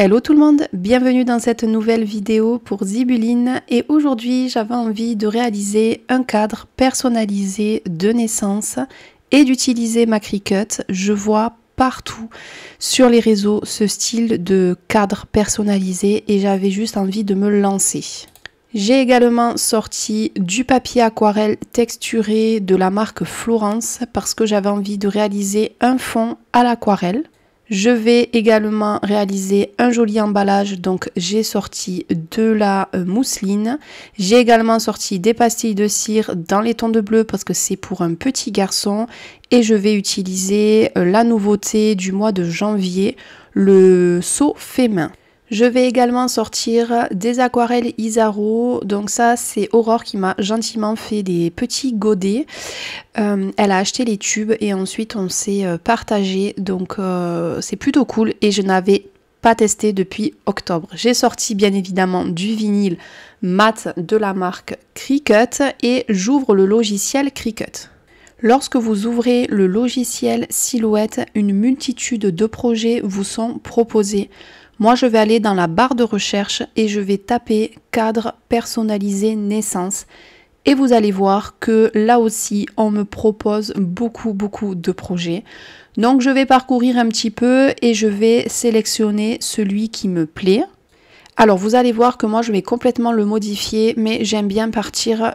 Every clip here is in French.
Hello tout le monde, bienvenue dans cette nouvelle vidéo pour Zibuline et aujourd'hui j'avais envie de réaliser un cadre personnalisé de naissance et d'utiliser ma Cricut. Je vois partout sur les réseaux ce style de cadre personnalisé et j'avais juste envie de me lancer. J'ai également sorti du papier aquarelle texturé de la marque Florence parce que j'avais envie de réaliser un fond à l'aquarelle. Je vais également réaliser un joli emballage, donc j'ai sorti de la mousseline. J'ai également sorti des pastilles de cire dans les tons de bleu parce que c'est pour un petit garçon. Et je vais utiliser la nouveauté du mois de janvier, le seau fait main. Je vais également sortir des aquarelles Isaro, donc ça c'est Aurore qui m'a gentiment fait des petits godets. Elle a acheté les tubes et ensuite on s'est partagé, donc c'est plutôt cool et je n'avais pas testé depuis octobre. J'ai sorti bien évidemment du vinyle mat de la marque Cricut et j'ouvre le logiciel Cricut. Lorsque vous ouvrez le logiciel Silhouette, une multitude de projets vous sont proposés. Moi, je vais aller dans la barre de recherche et je vais taper cadre personnalisé naissance. Et vous allez voir que là aussi, on me propose beaucoup de projets. Donc, je vais parcourir un petit peu et je vais sélectionner celui qui me plaît. Alors, vous allez voir que moi, je vais complètement le modifier, mais j'aime bien partir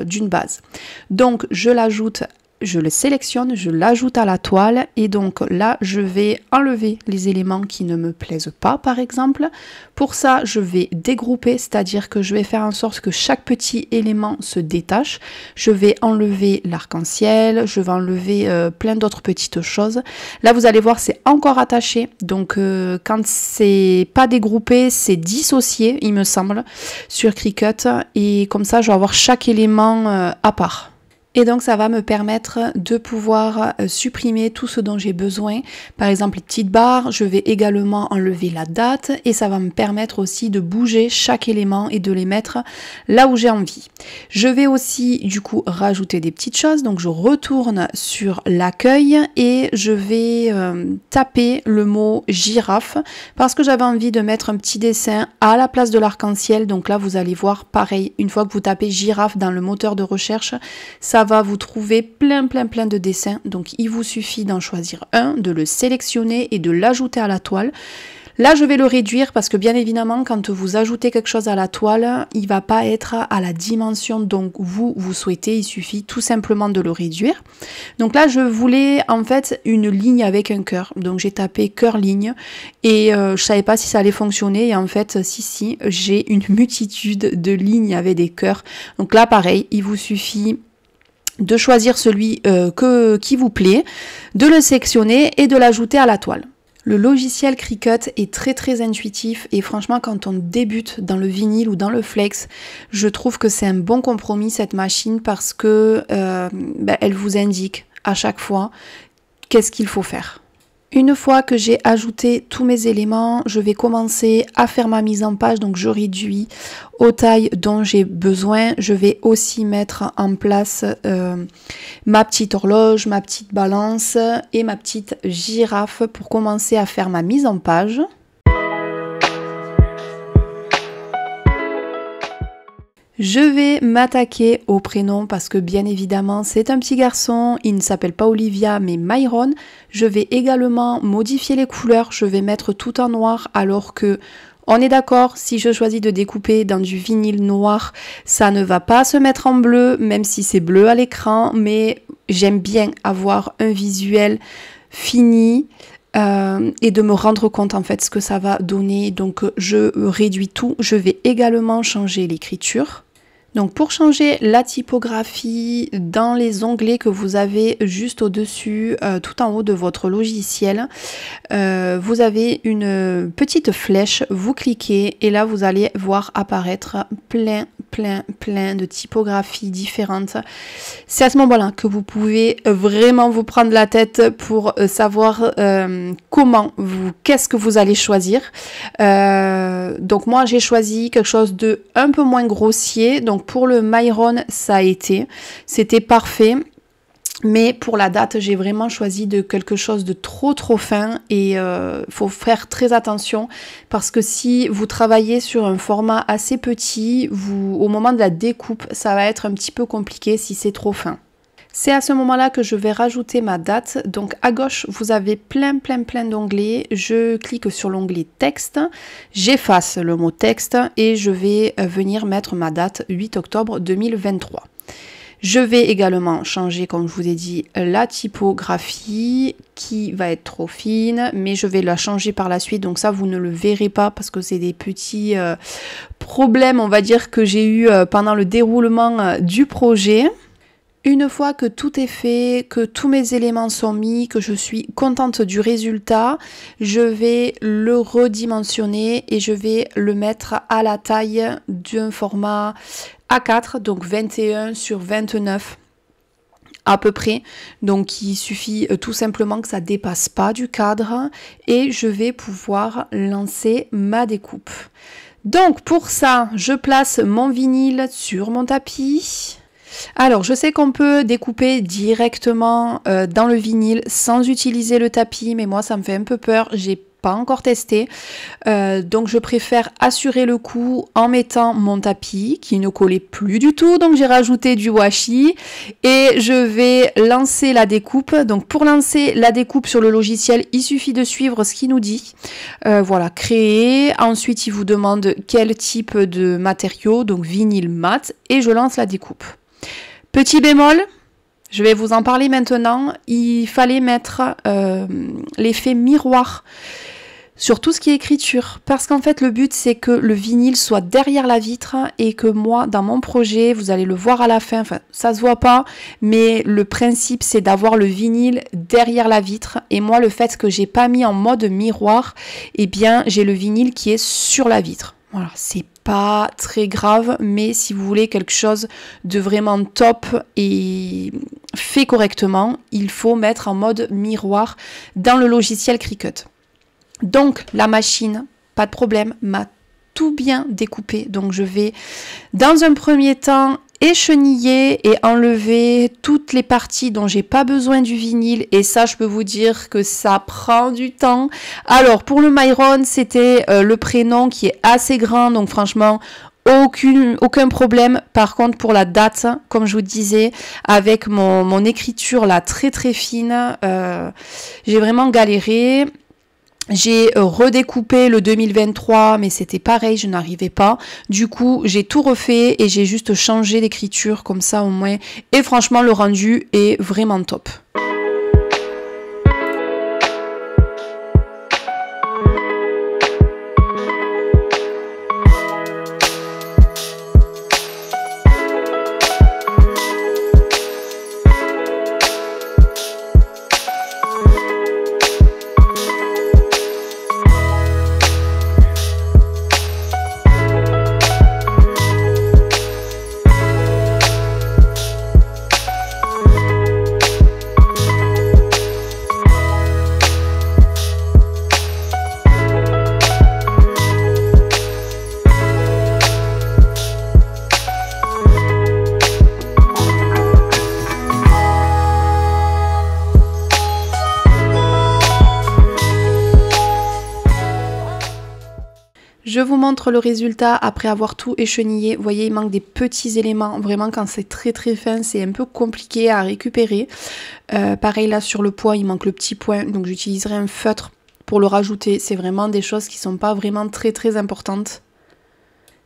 d'une base. Donc, je l'ajoute. Je le sélectionne, je l'ajoute à la toile et donc là je vais enlever les éléments qui ne me plaisent pas par exemple. Pour ça je vais dégrouper, c'est-à-dire que je vais faire en sorte que chaque petit élément se détache. Je vais enlever l'arc-en-ciel, je vais enlever plein d'autres petites choses. Là vous allez voir c'est encore attaché, donc quand c'est pas dégroupé c'est dissocié il me semble sur Cricut et comme ça je vais avoir chaque élément à part. Et donc ça va me permettre de pouvoir supprimer tout ce dont j'ai besoin. Par exemple les petites barres, je vais également enlever la date et ça va me permettre aussi de bouger chaque élément et de les mettre là où j'ai envie. Je vais aussi du coup rajouter des petites choses. Donc je retourne sur l'accueil et je vais taper le mot girafe parce que j'avais envie de mettre un petit dessin à la place de l'arc-en-ciel. Donc là vous allez voir pareil, une fois que vous tapez girafe dans le moteur de recherche, ça va vous trouver plein de dessins, donc il vous suffit d'en choisir un, de le sélectionner et de l'ajouter à la toile. Là je vais le réduire parce que bien évidemment quand vous ajoutez quelque chose à la toile, il va pas être à la dimension dont vous souhaitez, il suffit tout simplement de le réduire. Donc là je voulais en fait une ligne avec un cœur, donc j'ai tapé cœur ligne et je savais pas si ça allait fonctionner et en fait si j'ai une multitude de lignes avec des cœurs. Donc là pareil, il vous suffit de choisir celui qui vous plaît, de le sélectionner et de l'ajouter à la toile. Le logiciel Cricut est très intuitif et franchement quand on débute dans le vinyle ou dans le flex, je trouve que c'est un bon compromis cette machine parce que elle vous indique à chaque fois qu'est-ce qu'il faut faire. Une fois que j'ai ajouté tous mes éléments, je vais commencer à faire ma mise en page. Donc je réduis aux tailles dont j'ai besoin. Je vais aussi mettre en place ma petite horloge, ma petite balance et ma petite girafe pour commencer à faire ma mise en page. Je vais m'attaquer au prénom parce que bien évidemment c'est un petit garçon, il ne s'appelle pas Olivia mais Myron. Je vais également modifier les couleurs, je vais mettre tout en noir alors que on est d'accord, si je choisis de découper dans du vinyle noir, ça ne va pas se mettre en bleu même si c'est bleu à l'écran, mais j'aime bien avoir un visuel fini. Et de me rendre compte en fait ce que ça va donner, donc je réduis tout. Je vais également changer l'écriture. Donc pour changer la typographie dans les onglets que vous avez juste au-dessus, tout en haut de votre logiciel, vous avez une petite flèche, vous cliquez et là vous allez voir apparaître plein de typographies différentes. C'est à ce moment-là que vous pouvez vraiment vous prendre la tête pour savoir qu'est-ce que vous allez choisir. Donc moi j'ai choisi quelque chose de un peu moins grossier, donc pour le Myron ça a été, c'était parfait. Mais pour la date, j'ai vraiment choisi de quelque chose de trop fin et faut faire très attention parce que si vous travaillez sur un format assez petit, au moment de la découpe, ça va être un petit peu compliqué si c'est trop fin. C'est à ce moment-là que je vais rajouter ma date. Donc à gauche, vous avez plein d'onglets. Je clique sur l'onglet texte, j'efface le mot texte et je vais venir mettre ma date 8 octobre 2023. Je vais également changer, comme je vous ai dit, la typographie qui va être trop fine, mais je vais la changer par la suite. Donc ça, vous ne le verrez pas parce que c'est des petits problèmes, on va dire, que j'ai eu pendant le déroulement du projet. Une fois que tout est fait, que tous mes éléments sont mis, que je suis contente du résultat, je vais le redimensionner et je vais le mettre à la taille d'un format A4, donc 21 sur 29 à peu près. Donc il suffit tout simplement que ça dépasse pas du cadre et je vais pouvoir lancer ma découpe. Donc pour ça, je place mon vinyle sur mon tapis. Alors, je sais qu'on peut découper directement dans le vinyle sans utiliser le tapis, mais moi, ça me fait un peu peur. J'ai pas encore testé. Donc, je préfère assurer le coup en mettant mon tapis qui ne collait plus du tout. Donc, j'ai rajouté du washi et je vais lancer la découpe. Donc, pour lancer la découpe sur le logiciel, il suffit de suivre ce qu'il nous dit. Voilà, créer. Ensuite, il vous demande quel type de matériau, donc vinyle mat, et je lance la découpe. Petit bémol, je vais vous en parler maintenant, il fallait mettre l'effet miroir sur tout ce qui est écriture. Parce qu'en fait, le but, c'est que le vinyle soit derrière la vitre et que moi, dans mon projet, vous allez le voir à la fin, enfin, ça se voit pas, mais le principe, c'est d'avoir le vinyle derrière la vitre. Et moi, le fait que j'ai pas mis en mode miroir, eh bien, j'ai le vinyle qui est sur la vitre. Voilà, c'est pas très grave, mais si vous voulez quelque chose de vraiment top et fait correctement, il faut mettre en mode miroir dans le logiciel Cricut. Donc la machine, pas de problème, m'a tout bien découpé. Donc je vais dans un premier temps écheniller et enlever toutes les parties dont j'ai pas besoin du vinyle, et ça je peux vous dire que ça prend du temps. Alors pour le Myron, c'était le prénom qui est assez grand, donc franchement aucun problème. Par contre pour la date, comme je vous disais, avec mon écriture là très fine, j'ai vraiment galéré. J'ai redécoupé le 2023, mais c'était pareil, je n'arrivais pas. Du coup, j'ai tout refait et j'ai juste changé l'écriture comme ça au moins. Et franchement, le rendu est vraiment top. Je vous montre le résultat après avoir tout échenillé. Vous voyez, il manque des petits éléments. Vraiment, quand c'est très fin, c'est un peu compliqué à récupérer. Pareil, là, sur le poids, il manque le petit point. Donc, j'utiliserai un feutre pour le rajouter. C'est vraiment des choses qui ne sont pas vraiment très importantes.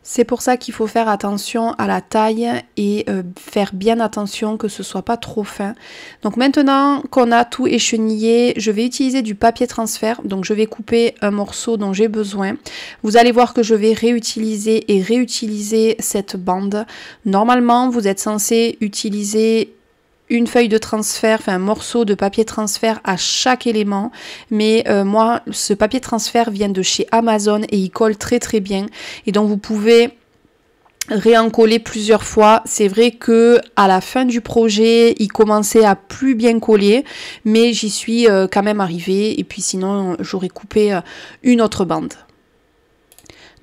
C'est pour ça qu'il faut faire attention à la taille et faire bien attention que ce soit pas trop fin. Donc maintenant qu'on a tout échenillé, je vais utiliser du papier transfert. Donc je vais couper un morceau dont j'ai besoin. Vous allez voir que je vais réutiliser et réutiliser cette bande. Normalement, vous êtes censé utiliser une feuille de transfert, enfin un morceau de papier transfert à chaque élément, mais moi ce papier transfert vient de chez Amazon et il colle très bien, et donc vous pouvez réencoller plusieurs fois. C'est vrai que à la fin du projet il commençait à plus bien coller, mais j'y suis quand même arrivée, et puis sinon j'aurais coupé une autre bande.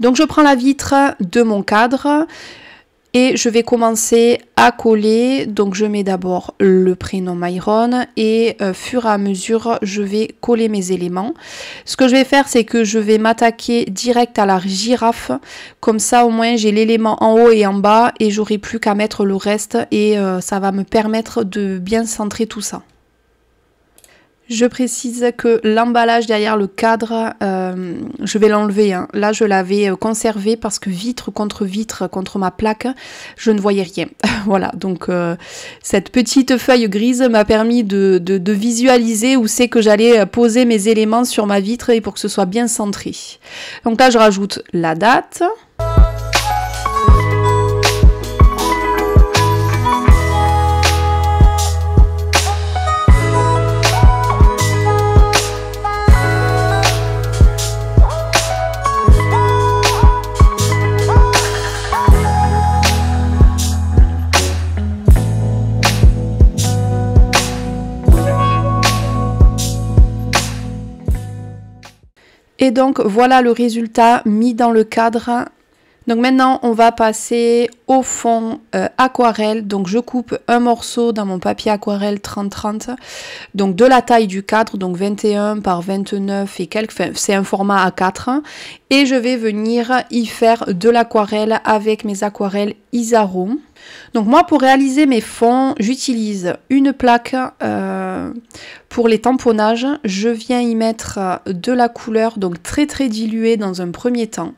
Donc je prends la vitre de mon cadre Et je vais commencer à coller. Donc je mets d'abord le prénom Myron et fur et à mesure je vais coller mes éléments. Ce que je vais faire, c'est que je vais m'attaquer direct à la girafe. Comme ça au moins j'ai l'élément en haut et en bas et j'aurai plus qu'à mettre le reste et ça va me permettre de bien centrer tout ça. Je précise que l'emballage derrière le cadre, je vais l'enlever. Hein. Là, je l'avais conservé parce que vitre, contre ma plaque, je ne voyais rien. Voilà, donc cette petite feuille grise m'a permis de visualiser où c'est que j'allais poser mes éléments sur ma vitre et pour que ce soit bien centré. Donc là, je rajoute la date. Et donc voilà le résultat mis dans le cadre. Donc maintenant on va passer au fond aquarelle. Donc je coupe un morceau dans mon papier aquarelle 30-30. Donc de la taille du cadre, donc 21 par 29 et quelques. Enfin, c'est un format A4. Et je vais venir y faire de l'aquarelle avec mes aquarelles Isaro. Donc moi pour réaliser mes fonds, j'utilise une plaque pour les tamponnages. Je viens y mettre de la couleur, donc très diluée dans un premier temps.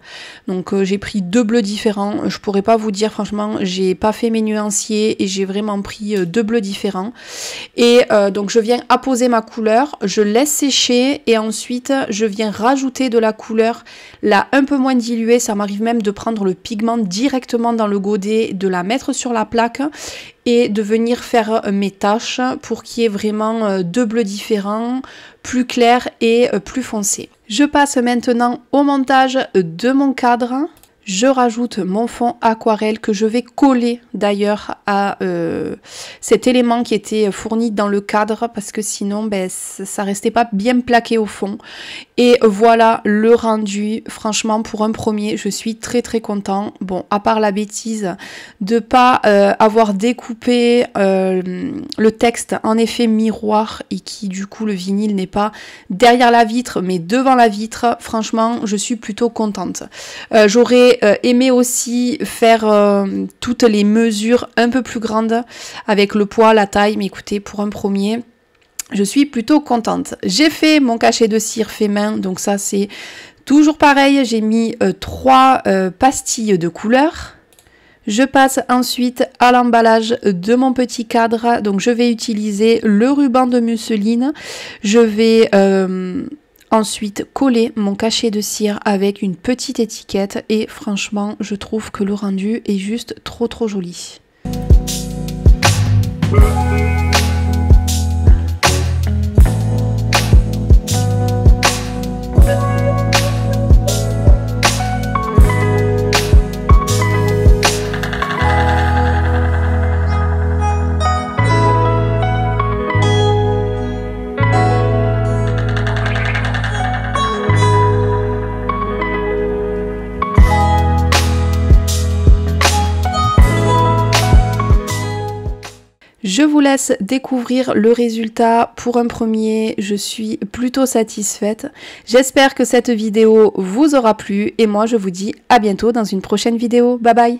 Donc j'ai pris deux bleus différents. Je pourrais pas vous dire franchement, j'ai pas fait mes nuanciers et j'ai vraiment pris deux bleus différents. Et donc je viens apposer ma couleur, je laisse sécher et ensuite je viens rajouter de la couleur là un peu moins diluée. Ça m'arrive même de prendre le pigment directement dans le godet, de la mettre sur la plaque et de venir faire mes taches pour qu'il y ait vraiment deux bleus différents, plus clairs et plus foncés. Je passe maintenant au montage de mon cadre. Je rajoute mon fond aquarelle que je vais coller d'ailleurs à cet élément qui était fourni dans le cadre parce que sinon ben, ça restait pas bien plaqué au fond. Et voilà le rendu. Franchement pour un premier je suis très content. Bon, à part la bêtise de pas avoir découpé le texte en effet miroir et qui du coup le vinyle n'est pas derrière la vitre mais devant la vitre. Franchement je suis plutôt contente. J'aurais aimé aussi faire toutes les mesures un peu plus grandes avec le poids, la taille, mais écoutez, pour un premier, je suis plutôt contente. J'ai fait mon cachet de cire fait main, donc ça c'est toujours pareil, j'ai mis 3 pastilles de couleur. Je passe ensuite à l'emballage de mon petit cadre, donc je vais utiliser le ruban de mousseline, je vais ensuite coller mon cachet de cire avec une petite étiquette et franchement je trouve que le rendu est juste trop joli. Je vous laisse découvrir le résultat. Pour un premier, je suis plutôt satisfaite. J'espère que cette vidéo vous aura plu et moi je vous dis à bientôt dans une prochaine vidéo. Bye bye!